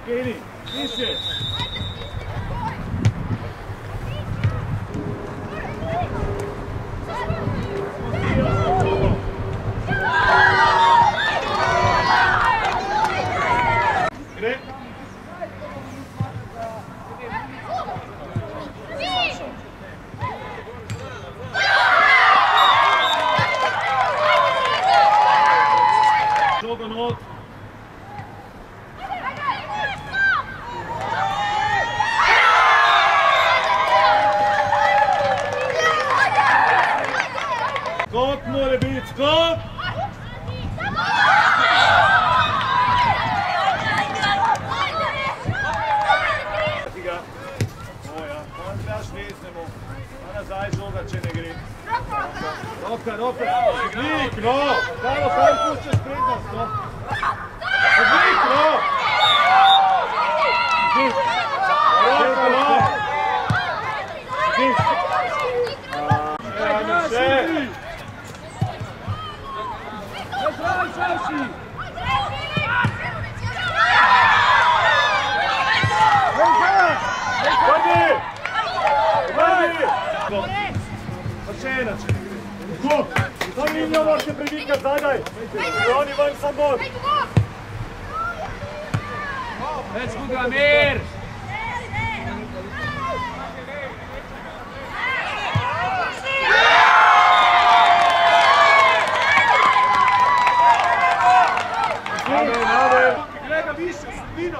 Kini, više! Gre! Jogo not! Skok mora biti, skok! Oja, on trebaš liznemo. Ona zaj žoga će ne gri. Roka! Odlik, no! Stalo, sam pušćeš prednost, no! Odlik, no! Roka, no! Še! Počena će. Go! To Minjo možete privikat zadaj. Oni van sam god. Već kuda, Mir! Gleda više, sredina.